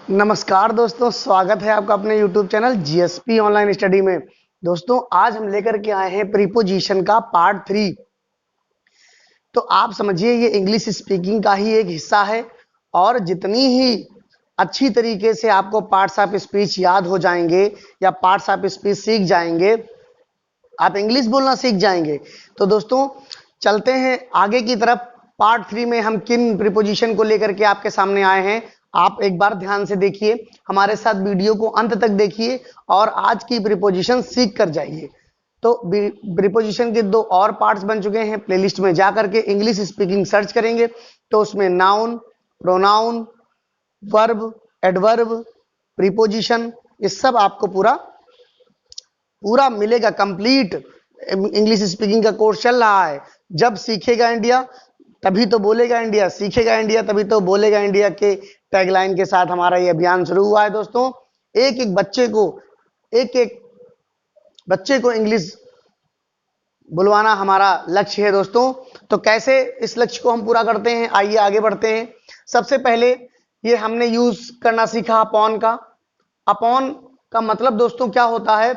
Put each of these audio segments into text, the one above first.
नमस्कार दोस्तों, स्वागत है आपका अपने YouTube channel GSP online study में। दोस्तों आज हम लेकर के आए हैं प्रीपोजिशन का पार्ट 3। तो आप समझिए ये इंग्लिश स्पीकिंग का ही एक हिस्सा है और जितनी ही अच्छी तरीके से आपको पार्ट्स ऑफ स्पीच याद हो जाएंगे या पार्ट्स ऑफ स्पीच सीख जाएंगे, आप इंग्लिश बोलना सीख जाएंगे। तो दोस्तों चलते हैं आगे की तरफ। पार्ट 3 में हम किन प्रीपोजिशन को लेकर के आपके सामने आए हैं, आप एक बार ध्यान से देखिए, हमारे साथ वीडियो को अंत तक देखिए और आज की प्रीपोजिशन सीख कर जाइए। तो प्रीपोजिशन के 2 और पार्ट्स बन चुके हैं। प्लेलिस्ट में जाकर के इंग्लिश स्पीकिंग सर्च करेंगे तो उसमें noun, pronoun, verb, adverb, preposition, ये सब आपको पूरा मिलेगा। कंप्लीट इंग्लिश स्पीकिंग का कोर्स चल रहा है। जब सीखेगा इंडिया तभी तो बोलेगा इंडिया, सीखेगा इंडिया तभी तो बोलेगा इंडिया के टैगलाइन के साथ हमारा ये अभियान शुरू हुआ है। दोस्तों एक एक बच्चे को इंग्लिश बुलवाना हमारा लक्ष्य है। दोस्तों तो कैसे इस लक्ष्य को हम पूरा करते हैं, आइए आगे बढ़ते हैं। सबसे पहले ये हमने यूज करना सीखा अपॉन का। अपॉन का मतलब दोस्तों क्या होता है,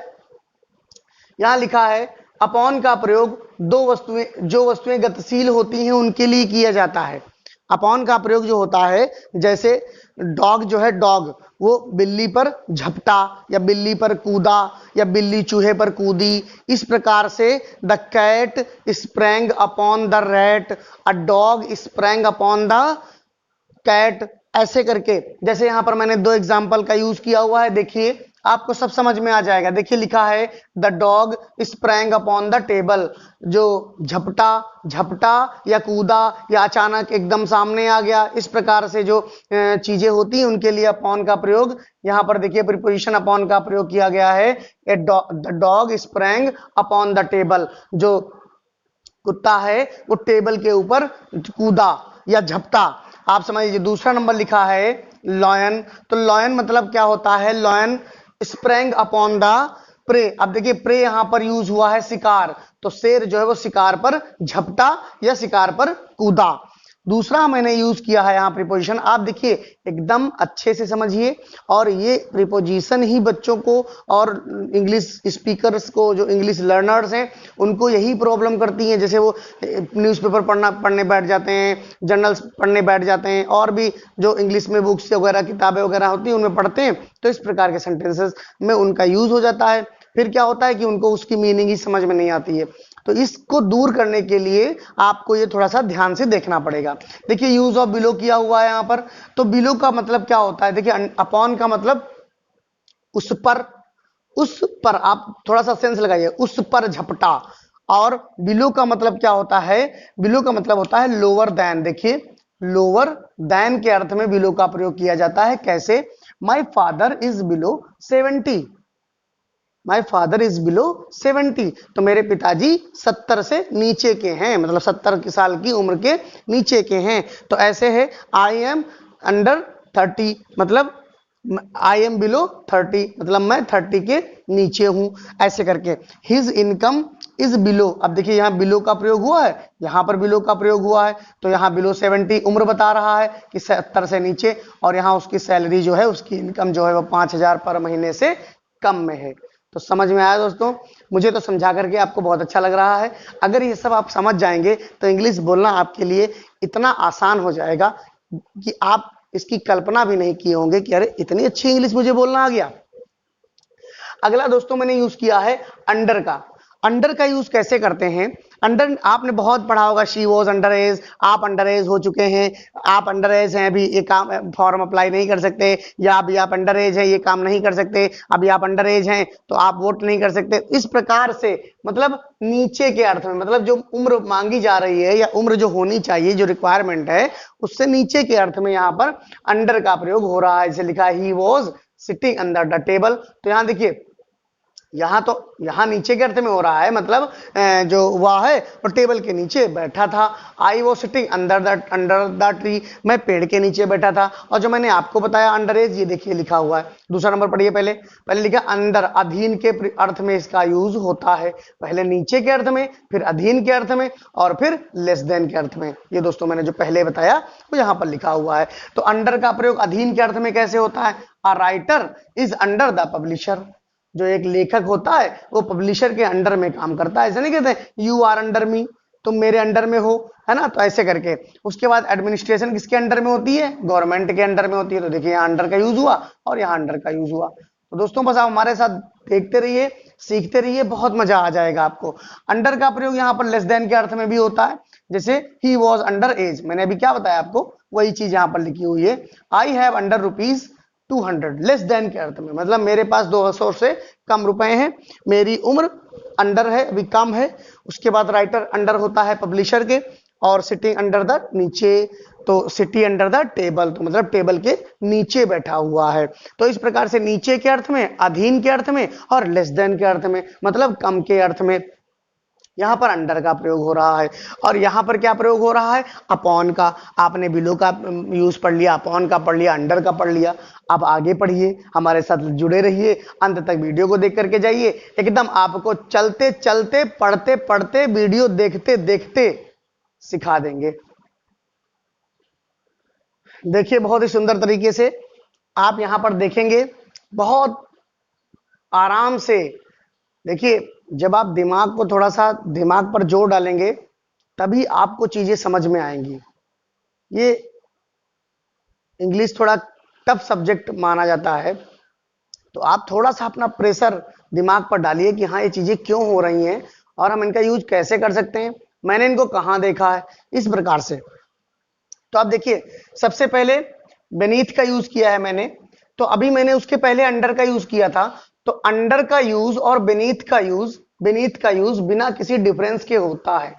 यहां लिखा है अपॉन का प्रयोग जो वस्तुएं गतिशील होती हैं उनके लिए किया जाता है। अपॉन का प्रयोग जो होता है, जैसे डॉग जो है, डॉग वो बिल्ली पर झपटा या बिल्ली पर कूदा या बिल्ली चूहे पर कूदी, इस प्रकार से the cat sprang upon the rat, a dog sprang upon the cat, ऐसे करके। जैसे यहां पर मैंने 2 एग्जाम्पल का यूज किया हुआ है, देखिए आपको सब समझ में आ जाएगा। देखिए लिखा है the dog sprang upon the table, जो झपटा या कूदा या अचानक एकदम सामने आ गया, इस प्रकार से जो चीजें होती हैं उनके लिए अपॉन का प्रयोग यहां पर देखिए प्रीपोजिशन अपॉन का प्रयोग किया गया है। The dog sprang upon the table, जो कुत्ता है वो टेबल के ऊपर कूदा या झपटा, आप समझिए। दूसरा नंबर लिखा है लॉयन, तो लॉयन मतलब क्या होता है, lion sprang upon the prey. अब देखिए प्रे यहां पर यूज हुआ है शिकार, तो शेर जो है वो शिकार पर झपटा या शिकार पर कूदा। दूसरा मैंने यूज किया है यहाँ प्रीपोजिशन, आप देखिए एकदम अच्छे से समझिए। और ये प्रीपोजिशन ही बच्चों को और इंग्लिश स्पीकर्स को, जो इंग्लिश लर्नर्स हैं, उनको यही प्रॉब्लम करती है। जैसे वो न्यूज़पेपर पढ़ने बैठ जाते हैं, जर्नल्स पढ़ने बैठ जाते हैं, और भी जो इंग्लिश में बुक्स वगैरह किताबें वगैरह होती हैं उनमें पढ़ते हैं, तो इस प्रकार के सेंटेंसेस में उनका यूज हो जाता है। फिर क्या होता है कि उनको उसकी मीनिंग ही समझ में नहीं आती है। तो इसको दूर करने के लिए आपको ये थोड़ा सा ध्यान से देखना पड़ेगा। देखिए यूज ऑफ बिलो किया हुआ है यहाँ पर, तो बिलो का मतलब क्या होता है, देखिए अपॉन का मतलब उस पर आप थोड़ा सा सेंस लगाइए, उस पर झपटा। और बिलो का मतलब क्या होता है, बिलो का मतलब होता है लोअर देन। देखिए लोअर देन के अर्थ में बिलो का प्रयोग किया जाता है। कैसे, my father is below 70, my father is below 70, तो मेरे पिताजी 70 से नीचे के हैं, मतलब 70 साल की उम्र के नीचे के हैं। तो ऐसे है आई एम अंडर 30, मतलब आई एम बिलो 30, मतलब मैं 30 के नीचे हूं, ऐसे करके। हिज इनकम इज बिलो, अब देखिए यहाँ बिलो का प्रयोग हुआ है, यहाँ पर बिलो का प्रयोग हुआ है, तो यहाँ बिलो 70 उम्र बता रहा है कि 70 से नीचे, और यहाँ उसकी सैलरी जो है, उसकी इनकम जो है वो 5000 पर महीने से कम में है। तो समझ में आया दोस्तों, मुझे तो समझा करके आपको बहुत अच्छा लग रहा है। अगर ये सब आप समझ जाएंगे तो इंग्लिश बोलना आपके लिए इतना आसान हो जाएगा कि आप इसकी कल्पना भी नहीं किए होंगे कि अरे इतनी अच्छी इंग्लिश मुझे बोलना आ गया। अगला दोस्तों मैंने यूज किया है अंडर का। अंडर का यूज कैसे करते हैं, अंडर आपने बहुत पढ़ा होगा, शी वॉज अंडर एज, आप अंडर एज हो चुके हैं, आप अंडर एज हैं, अभी ये काम फॉर्म अप्लाई नहीं कर सकते, या अभी आप अंडर एज हैं, ये काम नहीं कर सकते, अभी आप अंडर एज हैं तो आप वोट नहीं कर सकते। इस प्रकार से मतलब नीचे के अर्थ में, मतलब जो उम्र मांगी जा रही है या उम्र जो होनी चाहिए, जो रिक्वायरमेंट है, उससे नीचे के अर्थ में यहाँ पर अंडर का प्रयोग हो रहा है। जैसे लिखा है he was sitting under the table, तो यहाँ देखिए यहाँ नीचे के अर्थ में हो रहा है, मतलब जो हुआ है और टेबल के नीचे बैठा था। I was sitting under the tree, मैं पेड़ के नीचे बैठा था। और जो मैंने आपको बताया अंडर एज, ये देखिए लिखा हुआ है। दूसरा नंबर पढ़िए, पहले लिखा अंदर, अधीन के अर्थ में इसका यूज होता है। पहले नीचे के अर्थ में, फिर अधीन के अर्थ में, और फिर लेस देन के अर्थ में। ये दोस्तों मैंने जो पहले बताया वो यहाँ पर लिखा हुआ है। तो अंडर का प्रयोग अधीन के अर्थ में कैसे होता है? A writer is under the publisher, जो एक लेखक होता है वो पब्लिशर के अंडर में काम करता है। ऐसे नहीं कहते यू आर अंडर मी, तुम मेरे अंडर में हो, है ना? तो ऐसे करके। उसके बाद एडमिनिस्ट्रेशन किसके अंडर में होती है? गवर्नमेंट के अंडर में होती है। तो देखिए यहाँ अंडर का यूज हुआ और यहाँ अंडर का यूज हुआ। तो दोस्तों बस आप हमारे साथ देखते रहिए, सीखते रहिए, बहुत मजा आ जाएगा आपको। अंडर का प्रयोग यहाँ पर लेस देन के अर्थ में भी होता है, जैसे ही वॉज अंडर एज, मैंने अभी क्या बताया आपको, वही चीज यहाँ पर लिखी हुई है। I have under rupees 200, less than के अर्थ में, मतलब मेरे पास 200 से कम रुपए हैं। मेरी उम्र अंडर है, अभी कम है। उसके बाद राइटर अंडर होता है पब्लिशर के, और सिटिंग अंडर द, नीचे, तो सिटी अंडर द टेबल, तो मतलब टेबल के नीचे बैठा हुआ है। तो इस प्रकार से नीचे के अर्थ में, अधीन के अर्थ में और लेस देन के अर्थ में, मतलब कम के अर्थ में यहां पर अंडर का प्रयोग हो रहा है। और यहां पर क्या प्रयोग हो रहा है? अपॉन का। आपने बिलो का यूज पढ़ लिया, अपॉन का पढ़ लिया, अंडर का पढ़ लिया। अब आगे पढ़िए, हमारे साथ जुड़े रहिए, अंत तक वीडियो को देख करके जाइए। एकदम आपको चलते चलते, पढ़ते पढ़ते, वीडियो देखते देखते सिखा देंगे। देखिए बहुत ही सुंदर तरीके से आप यहां पर देखेंगे, बहुत आराम से। देखिए जब आप दिमाग को थोड़ा सा, दिमाग पर जोर डालेंगे, तभी आपको चीजें समझ में आएंगी। ये इंग्लिश थोड़ा टफ सब्जेक्ट माना जाता है, तो आप थोड़ा सा अपना प्रेशर दिमाग पर डालिए कि हाँ ये चीजें क्यों हो रही हैं और हम इनका यूज कैसे कर सकते हैं, मैंने इनको कहाँ देखा है, इस प्रकार से। तो आप देखिए सबसे पहले बेनीथ का यूज किया है मैंने, तो अभी मैंने उसके पहले अंडर का यूज किया था। तो अंडर का यूज और बेनीथ का यूज बिना किसी डिफरेंस के होता है।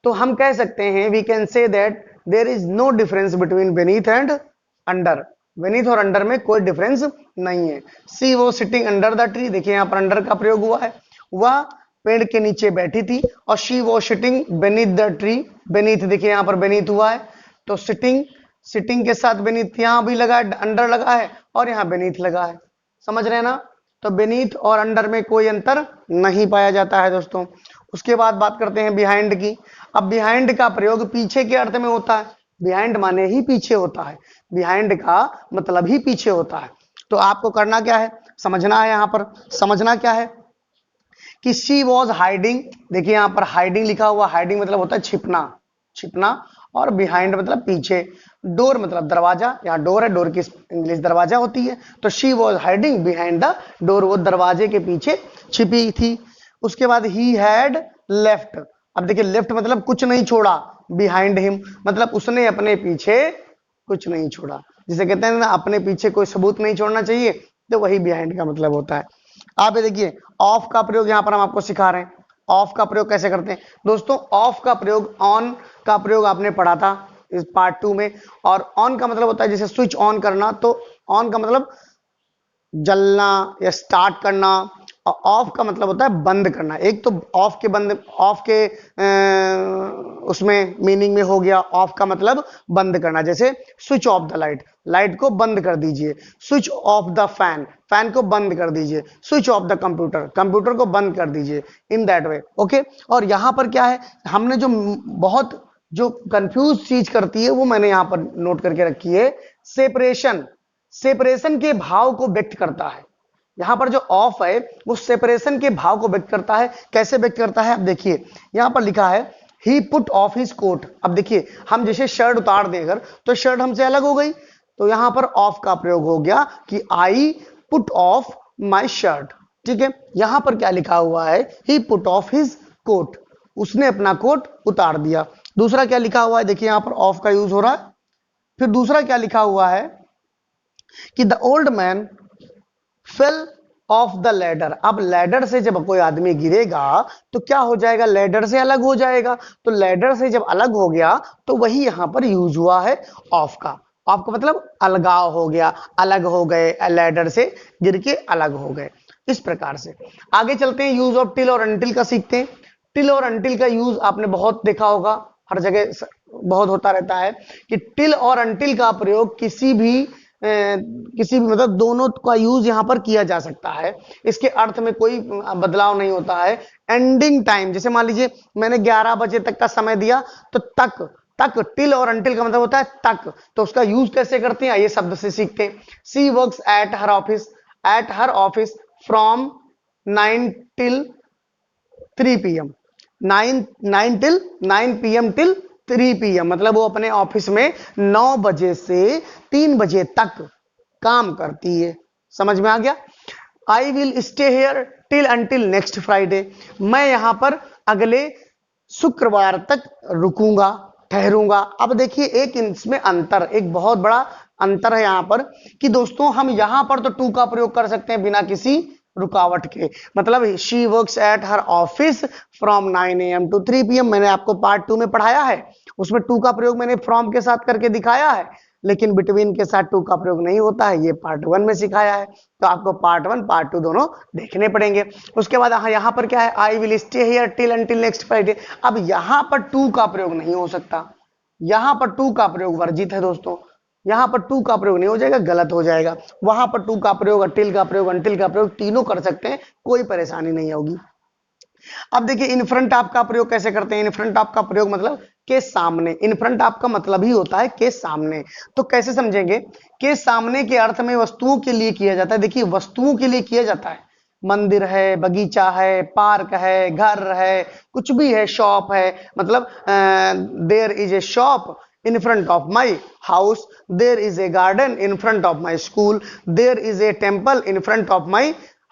तो हम कह सकते हैं, we can say that there is no difference between beneath and under. Beneath और अंडर में कोई डिफरेंस नहीं है। सी वो सिटिंग अंडर द ट्री, देखिए यहाँ पर अंडर का प्रयोग हुआ है, वह पेड़ के नीचे बैठी थी। और शी वो sitting beneath the tree, beneath देखिए यहाँ पर बेनीथ हुआ है, तो सिटिंग के साथ बेनीथ यहाँ भी लगा है, अंडर लगा है और यहाँ बेनीथ लगा है। समझ रहे हैं ना? तो बेनीथ और अंडर में कोई अंतर नहीं पाया जाता है दोस्तों। उसके बाद बात करते हैं बिहाइंड की। अब बिहाइंड का प्रयोग पीछे के अर्थ में होता है। बिहाइंड माने ही पीछे होता है, बिहाइंड का मतलब ही पीछे होता है। तो आपको करना क्या है, समझना है। यहाँ पर समझना क्या है कि शी वॉज हाइडिंग, देखिए यहाँ पर हाइडिंग लिखा हुआ, हाइडिंग मतलब होता है छिपना, छिपना, और बिहाइंड मतलब पीछे। डोर मतलब दरवाजा, यहाँ डोर है, डोर की इंग्लिश दरवाजा होती है। तो she was hiding behind the door, वो दरवाजे के पीछे छिपी थी। उसके बाद ही हैड लेफ्ट, अब देखिए लेफ्ट मतलब कुछ नहीं छोड़ा, बिहाइंड हिम मतलब उसने अपने पीछे कुछ नहीं छोड़ा। जिसे कहते हैं ना अपने पीछे कोई सबूत नहीं छोड़ना चाहिए, तो वही बिहाइंड का मतलब होता है। आप ये देखिए ऑफ का प्रयोग यहाँ पर हम आपको सिखा रहे हैं। ऑफ का प्रयोग कैसे करते हैं दोस्तों? ऑफ का प्रयोग, ऑन का प्रयोग आपने पढ़ा था इस पार्ट 2 में। और ऑन का मतलब होता है जैसे स्विच ऑन करना, तो ऑन का मतलब जलना या स्टार्ट करना, और ऑफ का मतलब होता है बंद करना। एक तो ऑफ के बंद, ऑफ के उसमें मीनिंग में हो गया, ऑफ का मतलब बंद करना, जैसे switch off the light, light को बंद कर दीजिए। Switch off the fan, fan को बंद कर दीजिए। Switch off the computer, computer को बंद कर दीजिए। In that way, okay. और यहां पर क्या है, हमने जो बहुत जो कंफ्यूज चीज करती है वो मैंने यहां पर नोट करके रखी है। सेपरेशन, सेपरेशन के भाव को व्यक्त करता है। यहां पर जो ऑफ है वो सेपरेशन के भाव को व्यक्त करता है। कैसे व्यक्त करता है? अब देखिए यहां पर लिखा है ही पुट ऑफ हिज कोट। अब देखिए हम जैसे शर्ट उतार देकर तो शर्ट हमसे अलग हो गई, तो यहां पर ऑफ का प्रयोग हो गया कि I put of my shirt. ठीक है, यहां पर क्या लिखा हुआ है? ही पुट ऑफ हिज कोट, उसने अपना कोट उतार दिया। दूसरा क्या लिखा हुआ है? देखिए यहां पर ऑफ का यूज हो रहा है। फिर दूसरा क्या लिखा हुआ है कि the old man fell off the ladder. अब लैडर से जब कोई आदमी गिरेगा तो क्या हो जाएगा? लैडर से अलग हो जाएगा। तो लैडर से जब अलग हो गया तो वही यहां पर यूज हुआ है ऑफ का। ऑफ का मतलब अलगाव हो गया, अलग हो गए, लैडर से गिर के अलग हो गए। इस प्रकार से आगे चलते हैं, यूज ऑफ टिल और अनटिल का सीखते हैं। टिल और अनटिल का यूज आपने बहुत देखा होगा, हर जगह बहुत होता रहता है कि टिल और अनटिल का प्रयोग किसी भी मतलब दोनों का यूज यहां पर किया जा सकता है, इसके अर्थ में कोई बदलाव नहीं होता है। एंडिंग टाइम, जैसे मान लीजिए मैंने 11 बजे तक का समय दिया, तो तक टिल और अनटिल का मतलब होता है तक, तो उसका यूज कैसे करते हैं ये शब्द से सीखते हैं। She works at her office from 9 till 3 PM, 9 PM till 3 PM, मतलब वो अपने ऑफिस में 9 बजे से 3 बजे तक काम करती है। समझ में आ गया? I will stay here till until next Friday, मैं यहां पर अगले शुक्रवार तक रुकूंगा, ठहरूंगा। अब देखिए एक इसमें अंतर, एक बहुत बड़ा अंतर है यहां पर कि दोस्तों हम यहां पर तो टू का प्रयोग कर सकते हैं बिना किसी रुकावट के, मतलब she works at her office from 9 AM to 3 PM, मैंने आपको पार्ट 2 में पढ़ाया है, उसमें टू का प्रयोग मैंने फ्रॉम के साथ करके दिखाया है, लेकिन बिटवीन के साथ टू का प्रयोग नहीं होता है, ये पार्ट 1 में सिखाया है, तो आपको पार्ट 1 पार्ट 2 दोनों देखने पड़ेंगे। उसके बाद यहां पर क्या है, I will stay here till until next Friday, अब यहां पर टू का प्रयोग नहीं हो सकता, यहां पर टू का प्रयोग वर्जित है दोस्तों, यहां पर टू का प्रयोग नहीं हो जाएगा, गलत हो जाएगा। वहां पर टू का प्रयोग, टिल का प्रयोग, अंटिल का प्रयोग तीनों कर सकते हैं, कोई परेशानी नहीं होगी। अब देखिए इन फ्रंट ऑफ का प्रयोग कैसे करते हैं। इन फ्रंट ऑफ का प्रयोग मतलब के सामने, इन फ्रंट ऑफ का मतलब ही होता है के सामने, तो कैसे समझेंगे? के सामने के अर्थ में वस्तुओं के लिए किया जाता है। देखिए वस्तुओं के लिए किया जाता है, मंदिर है, बगीचा है, पार्क है, घर है, कुछ भी है, शॉप है, मतलब there is a shop in front of my house, there is a garden in front of my school, there is a temple in front of my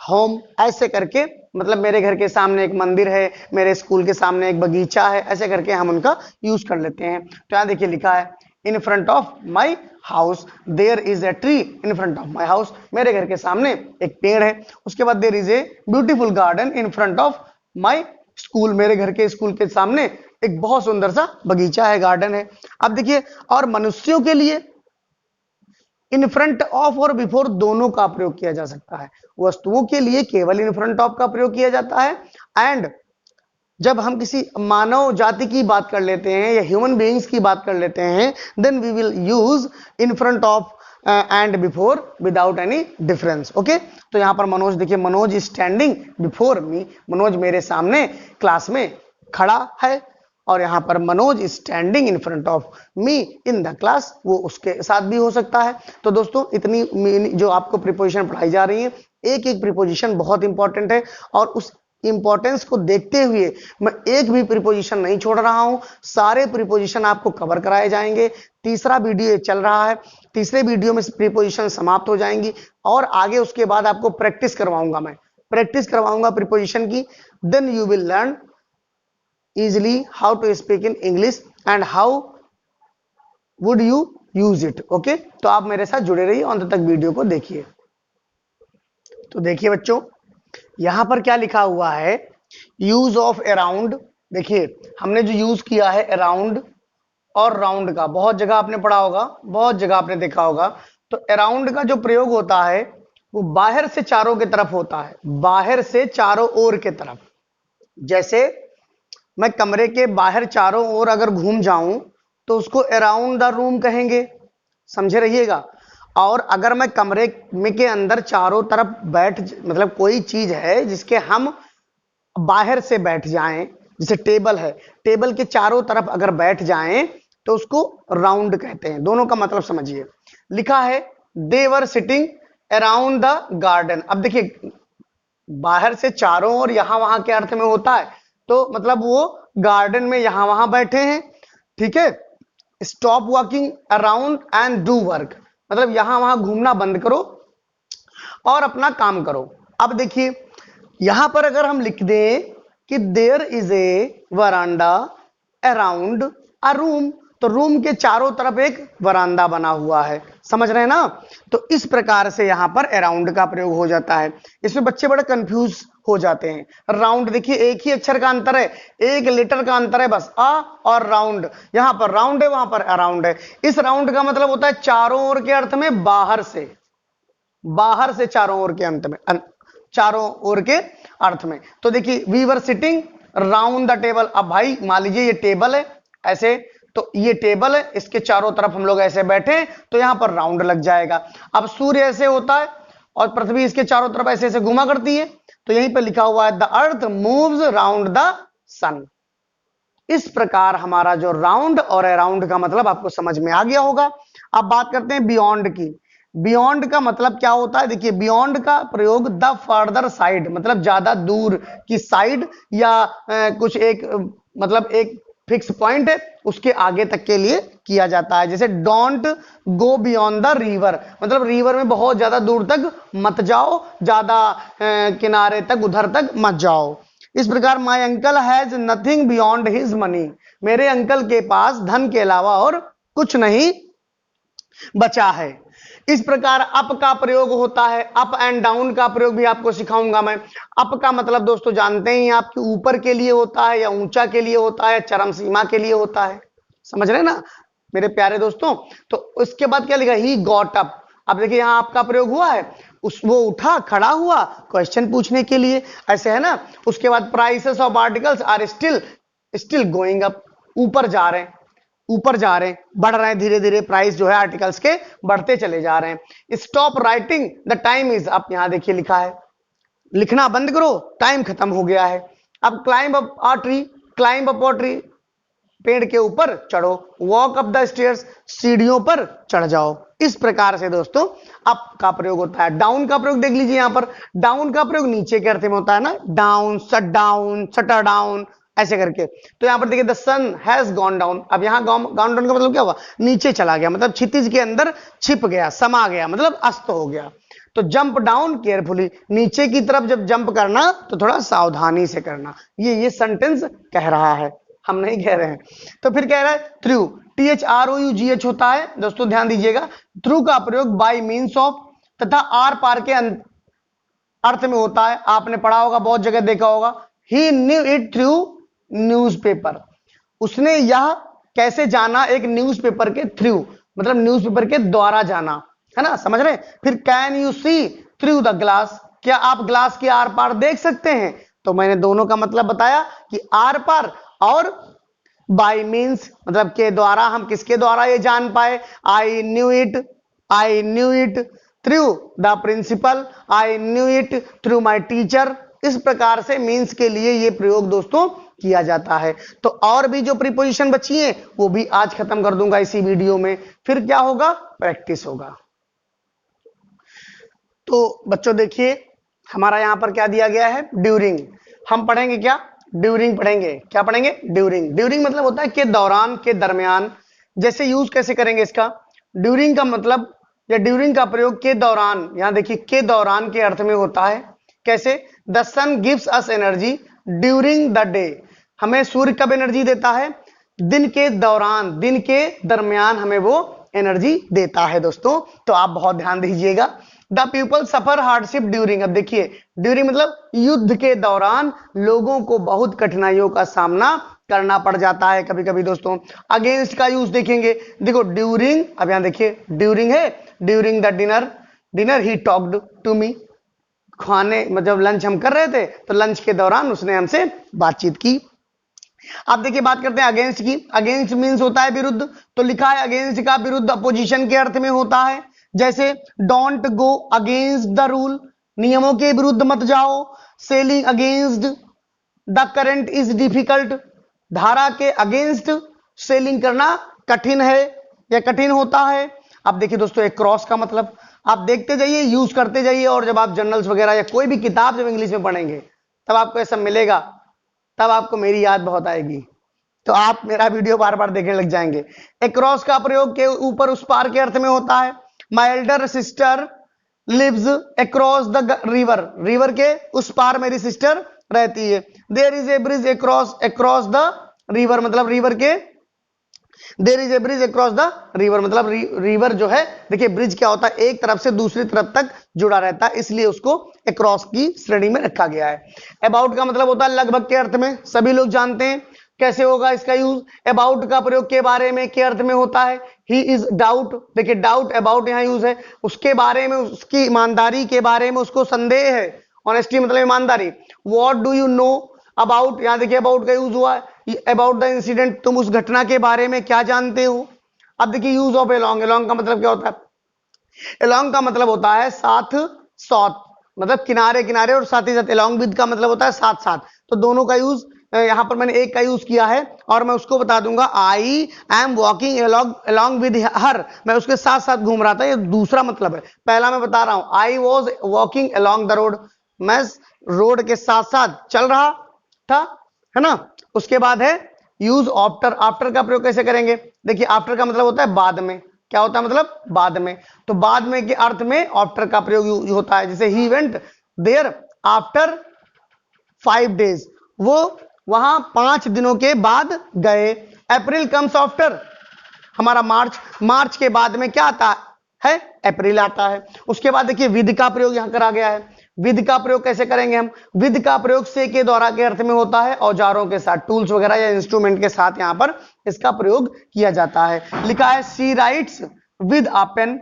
home, ऐसे करके मतलब मेरे घर के सामने एक मंदिर है, मेरे स्कूल के सामने एक बगीचा है, ऐसे करके हम उनका यूज कर लेते हैं। तो यहाँ देखिए लिखा है in front of my house there is a tree in front of my house, मेरे घर के सामने एक पेड़ है। उसके बाद there is a beautiful garden in front of my school, मेरे घर के स्कूल के सामने एक बहुत सुंदर सा बगीचा है, गार्डन है। अब देखिए और मनुष्यों के लिए इन फ्रंट ऑफ और बिफोर दोनों का प्रयोग किया जा सकता है। वस्तुओं के लिए केवल इन फ्रंट ऑफ का प्रयोग किया जाता है, एंड जब हम किसी मानव जाति की बात कर लेते हैं या ह्यूमन बीइंग्स की बात कर लेते हैं, then we will use in front of and before without any difference. Okay, तो यहां पर मनोज देखिए, Manoj standing before me, Manoj मेरे सामने क्लास में खड़ा है, और यहां पर Manoj standing in front of me in the class, वो उसके साथ भी हो सकता है। तो दोस्तों इतनी जो आपको प्रीपोजिशन पढ़ाई जा रही है, एक एक प्रीपोजिशन बहुत इंपॉर्टेंट है, और उस इंपॉर्टेंस को देखते हुए मैं एक भी प्रीपोजिशन नहीं छोड़ रहा हूं, सारे प्रीपोजिशन आपको कवर कराए जाएंगे। तीसरा वीडियो चल रहा है, तीसरे वीडियो में प्रीपोजिशन समाप्त हो जाएंगी, और आगे उसके बाद आपको प्रैक्टिस करवाऊंगा, मैं प्रैक्टिस करवाऊंगा प्रीपोजिशन की। Then you will learn easily how to speak in English and how would you use it। Okay, तो आप मेरे साथ जुड़े रहिए, अंत तक वीडियो को देखिए। तो देखिए बच्चों यहां पर क्या लिखा हुआ है, यूज ऑफ अराउंड। देखिए हमने जो यूज किया है अराउंड और राउंड का, बहुत जगह आपने पढ़ा होगा, बहुत जगह आपने देखा होगा। तो अराउंड का जो प्रयोग होता है वो बाहर से चारों की तरफ होता है, बाहर से चारों ओर के तरफ। जैसे मैं कमरे के बाहर चारों ओर अगर घूम जाऊं तो उसको अराउंड द रूम कहेंगे, समझे रहिएगा। और अगर मैं कमरे में के अंदर चारों तरफ बैठ, मतलब कोई चीज है जिसके हम बाहर से बैठ जाएं, जैसे टेबल है, टेबल के चारों तरफ अगर बैठ जाएं तो उसको राउंड कहते हैं। दोनों का मतलब समझिए, लिखा है they were sitting around the garden. अब देखिए बाहर से चारों ओर यहां वहां के अर्थ में होता है, तो मतलब वो गार्डन में यहां वहां बैठे हैं, ठीक है। Stop walking around and do work, मतलब यहां वहां घूमना बंद करो और अपना काम करो। अब देखिए यहां पर अगर हम लिख दें कि there is a veranda around a room, तो रूम के चारों तरफ एक वरांडा बना हुआ है, समझ रहे हैं ना। तो इस प्रकार से यहां पर अराउंड का प्रयोग हो जाता है। इसमें बच्चे बड़े कंफ्यूज हो जाते हैं। राउंड देखिए एक ही अक्षर का अंतर है, एक लेटर का अंतर है बस, आ और राउंड। यहां पर राउंड है, वहां पर अराउंड है। इस राउंड का मतलब होता है चारों ओर के अर्थ में बाहर से, बाहर से चारों ओर के अंत में चारों ओर के अर्थ में। तो देखिए we were sitting round the table. अब भाई मान लीजिए ये टेबल है ऐसे, तो ये टेबल है, इसके चारों तरफ हम लोग ऐसे बैठे तो यहां पर राउंड लग जाएगा। अब सूर्य ऐसे होता है और पृथ्वी इसके चारों तरफ ऐसे ऐसे घुमा करती है, तो यहीं पर लिखा हुआ है the earth moves round the sun. इस प्रकार हमारा जो राउंड और अराउंड का मतलब आपको समझ में आ गया होगा। अब बात करते हैं बियॉन्ड की। बियॉन्ड का मतलब क्या होता है? देखिए बियॉन्ड का प्रयोग द फर्दर साइड, मतलब ज्यादा दूर की साइड या कुछ एक मतलब एक फिक्स पॉइंट है उसके आगे तक के लिए किया जाता है। जैसे don't go beyond the river, मतलब रिवर में बहुत ज्यादा दूर तक मत जाओ, ज्यादा किनारे तक उधर तक मत जाओ। इस प्रकार my uncle has nothing beyond his money, मेरे अंकल के पास धन के अलावा और कुछ नहीं बचा है। इस प्रकार अप का प्रयोग होता है, अप एंड डाउन का प्रयोग भी आपको सिखाऊंगा मैं। अप का मतलब दोस्तों जानते ही आपके ऊपर के लिए होता है या ऊंचा के लिए होता है, चरम सीमा के लिए होता है, समझ रहे ना मेरे प्यारे दोस्तों। तो उसके बाद क्या लिखा? He got up. अब देखिए यहां आपका प्रयोग हुआ है, वो उठा खड़ा हुआ क्वेश्चन पूछने के लिए, ऐसे है ना। उसके बाद prices of articles are still going up, ऊपर जा रहे हैं, ऊपर जा रहे हैं, बढ़ रहे हैं, धीरे धीरे प्राइस जो है आर्टिकल्स के बढ़ते चले जा रहे हैं। Stop writing the time is up, यहां देखिए लिखा है लिखना बंद करो, टाइम खत्म हो गया है। अब climb up a tree, climb up a tree, पेड़ के ऊपर चढ़ो। वॉक अप द स्टेयर्स, सीढ़ियों पर चढ़ जाओ। इस प्रकार से दोस्तों अप का प्रयोग होता है। डाउन का प्रयोग देख लीजिए, यहां पर डाउन का प्रयोग नीचे के अर्थ में होता है ना, down, shut down, shutter down, ऐसे करके। तो यहां पर देखिए the sun has gone down. अब यहां गॉन डाउन का मतलब क्या हुआ? नीचे चला गया, मतलब क्षितिज के अंदर छिप गया, समा गया, मतलब अस्त हो गया। तो जंप डाउन केयरफुली, नीचे की तरफ जब जंप करना तो थोड़ा सावधानी से करना। ये सेंटेंस कह रहा है, हम नहीं कह रहे हैं। तो फिर कह रहा है थ्रू, THROUGH होता है दोस्तों, ध्यान दीजिएगा। थ्रू का प्रयोग बाय मीन्स ऑफ तथा आर पार के अर्थ में होता है। आपने पढ़ा होगा, बहुत जगह देखा होगा। ही न्यू इट थ्रू न्यूज़पेपर, उसने यह कैसे जाना? एक न्यूज़पेपर के थ्रू, मतलब न्यूज़पेपर के द्वारा जाना, है ना, समझ रहे? फिर can you see through the glass, क्या आप ग्लास के आर पार देख सकते हैं? तो मैंने दोनों का मतलब बताया कि आर पार और बाय मीन्स, मतलब के द्वारा, हम किसके द्वारा ये जान पाए? I knew it through the principal, I knew it through my teacher. इस प्रकार से मीन्स के लिए ये प्रयोग दोस्तों किया जाता है। तो और भी जो प्रीपोजिशन बची है वो भी आज खत्म कर दूंगा इसी वीडियो में। फिर क्या होगा? प्रैक्टिस होगा। तो बच्चों देखिए हमारा यहां पर क्या दिया गया है? ड्यूरिंग। हम पढ़ेंगे क्या? ड्यूरिंग पढ़ेंगे। क्या पढ़ेंगे? ड्यूरिंग। ड्यूरिंग मतलब होता है के दौरान, के दरमियान। जैसे यूज कैसे करेंगे इसका? ड्यूरिंग का मतलब या ड्यूरिंग का प्रयोग के दौरान, यहां देखिए के दौरान के अर्थ में होता है। कैसे? The sun gives us energy during the day, हमें सूर्य कब एनर्जी देता है? दिन के दौरान, दिन के दरमियान हमें वो एनर्जी देता है दोस्तों। तो आप बहुत ध्यान दीजिएगा। The people suffer hardship during, अब देखिए ड्यूरिंग मतलब युद्ध के दौरान लोगों को बहुत कठिनाइयों का सामना करना पड़ जाता है कभी कभी दोस्तों। अगेंस्ट का यूज देखेंगे, देखो ड्यूरिंग, अब यहां देखिए ड्यूरिंग है, during the dinner he talked to me, खाने मतलब लंच हम कर रहे थे तो लंच के दौरान उसने हमसे बातचीत की। अब देखिए बात करते हैं अगेंस्ट की। अगेंस्ट मींस होता है विरुद्ध, तो लिखा है अगेंस्ट का विरुद्ध अपोजिशन के अर्थ में होता है। जैसे don't go against the rule, नियमों के विरुद्ध मत जाओ। Selling against the current is difficult, धारा के अगेंस्ट सेलिंग करना कठिन है या कठिन होता है। अब देखिए दोस्तों एक क्रॉस का मतलब आप देखते जाइए, यूज करते जाइए, और जब आप जर्नल्स वगैरह या कोई भी किताब जब इंग्लिश में पढ़ेंगे तब आपको ऐसा मिलेगा, तब आपको मेरी याद बहुत आएगी, तो आप मेरा वीडियो बार बार देखने लग जाएंगे। अक्रॉस का प्रयोग के ऊपर उस पार के अर्थ में होता है। My elder sister lives across the river, river के उस पार मेरी सिस्टर रहती है। There is a bridge across the river, मतलब रिवर के, there is a bridge across the river, मतलब रिवर जो है, देखिए ब्रिज क्या होता है? एक तरफ से दूसरी तरफ तक जुड़ा रहता है, इसलिए उसको अक्रॉस की श्रेणी में रखा गया है। अबाउट का मतलब होता है लगभग के अर्थ में, सभी लोग जानते हैं। कैसे होगा इसका यूज? अबाउट का प्रयोग के बारे में के अर्थ में होता है। ही इज डाउट, देखिए डाउट अबाउट यहां यूज है, उसके बारे में, उसकी ईमानदारी के बारे में उसको संदेह है, ऑनेस्टी मतलब ईमानदारी। What do you know about, यहां देखिए अबाउट का यूज हुआ है, अबाउट द इंसिडेंट, तुम उस घटना के बारे में क्या जानते हो। अब देखिए यूज ऑफ अलोंग, अलोंग का मतलब क्या होता है, अलोंग का मतलब होता है साथ साथ, मतलब किनारे किनारे, और साथ ही साथ अलोंग विद का मतलब होता है साथ साथ। तो दोनों का यूज यहां पर मैंने एक का यूज किया है और मैं उसको बता दूंगा, I am walking along with her, मैं उसके साथ साथ घूम रहा था, ये दूसरा मतलब है। पहला मैं बता रहा हूं I was walking along the road, मैं रोड के साथ साथ चल रहा था, है ना। उसके बाद है यूज आफ्टर, आफ्टर का प्रयोग कैसे करेंगे, देखिए आफ्टर का मतलब होता है बाद में, क्या होता है मतलब बाद में, तो बाद में के अर्थ में आफ्टर का प्रयोग होता है। जैसे he went there after 5 days, वो वहां 5 दिनों के बाद गए। अप्रैल कम्स आफ्टर, हमारा मार्च, मार्च के बाद में क्या आता है, अप्रैल आता है। उसके बाद देखिए विद का प्रयोग यहां करा गया है। विद का प्रयोग कैसे करेंगे हम, विद का प्रयोग से के द्वारा के अर्थ में होता है औजारों के साथ, टूल्स वगैरह या इंस्ट्रूमेंट के साथ यहां पर इसका प्रयोग किया जाता है। लिखा है she writes with a pen,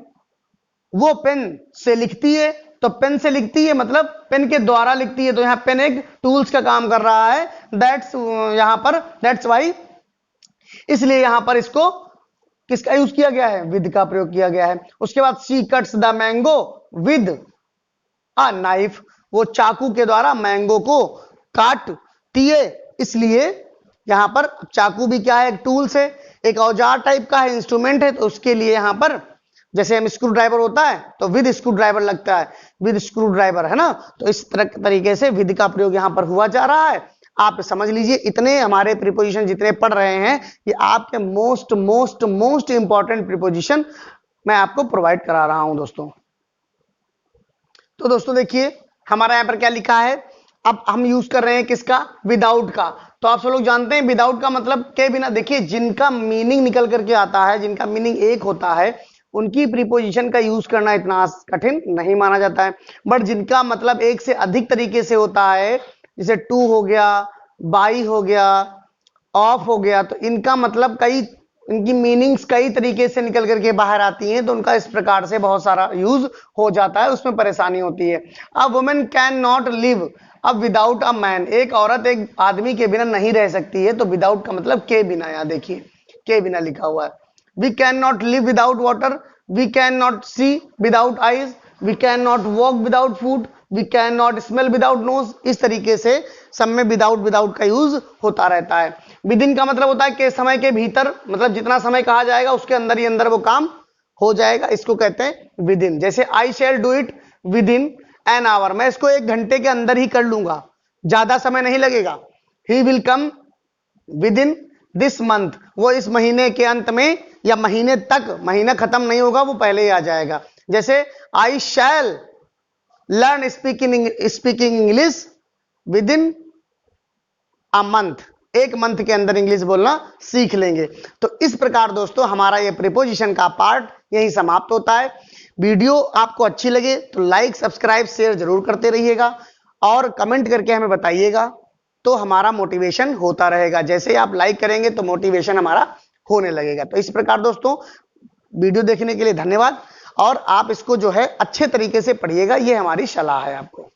वो पेन से लिखती है, तो पेन से लिखती है मतलब पेन के द्वारा लिखती है, तो यहां पेन एक टूल्स का काम कर रहा है, दैट्स यहां पर दैट्स वाई, इसलिए यहां पर इसको किसका यूज किया गया है, विद का प्रयोग किया गया है। उसके बाद she cuts the mango with a knife, वो चाकू के द्वारा मैंगो को काटती है, इसलिए यहां पर चाकू भी क्या है, एक टूल्स है, एक औजार टाइप का है, इंस्ट्रूमेंट है, तो उसके लिए यहां पर जैसे हम स्क्रू ड्राइवर होता है तो विद स्क्रू ड्राइवर लगता है, विद स्क्रू ड्राइवर, है ना। तो इस तरीके से विद का प्रयोग यहां पर हुआ जा रहा है। आप समझ लीजिए इतने हमारे प्रीपोजिशन जितने पढ़ रहे हैं ये आपके most most most important preposition मैं आपको प्रोवाइड करा रहा हूं दोस्तों। तो दोस्तों देखिए हमारा यहां पर क्या लिखा है, अब हम यूज कर रहे हैं किसका, विदाउट का। तो आप सब लोग जानते हैं विदाउट का मतलब के बिना। देखिए जिनका मीनिंग निकल करके आता है, जिनका मीनिंग एक होता है, उनकी प्रीपोजिशन का यूज करना इतना कठिन नहीं माना जाता है। बट जिनका मतलब एक से अधिक तरीके से होता है, जैसे टू हो गया, बाई हो गया, ऑफ हो गया, तो इनका मतलब कई, इनकी मीनिंग्स कई तरीके से निकल करके बाहर आती हैं, तो उनका इस प्रकार से बहुत सारा यूज हो जाता है, उसमें परेशानी होती है। A women can not live अब विदाउट अ मैन, एक औरत एक आदमी के बिना नहीं रह सकती है, तो विदाउट का मतलब के बिना, यहां देखिए के बिना लिखा हुआ है। We can not live without water, we can not see without eyes, we can not walk without food, we can not smell without nose. इस तरीके से सब में विदाउट विदाउट का यूज होता रहता है। विद इन का मतलब होता है कि समय के भीतर, मतलब जितना समय कहा जाएगा उसके अंदर ही अंदर वो काम हो जाएगा, इसको कहते हैं विद इन। जैसे I shall do it within an hour, मैं इसको 1 घंटे के अंदर ही कर लूंगा, ज्यादा समय नहीं लगेगा। He will come with in this month, वो इस महीने के अंत में या महीने तक, महीना खत्म नहीं होगा वो पहले ही आ जाएगा। जैसे I shall learn speaking English within a month, 1 month के अंदर इंग्लिश बोलना सीख लेंगे। तो इस प्रकार दोस्तों हमारा ये प्रीपोजिशन का पार्ट यही समाप्त होता है। वीडियो आपको अच्छी लगे तो लाइक सब्सक्राइब शेयर जरूर करते रहिएगा और कमेंट करके हमें बताइएगा, तो हमारा मोटिवेशन होता रहेगा। जैसे आप लाइक करेंगे तो मोटिवेशन हमारा होने लगेगा। तो इस प्रकार दोस्तों वीडियो देखने के लिए धन्यवाद, और आप इसको जो है अच्छे तरीके से पढ़िएगा, ये हमारी सलाह है आपको।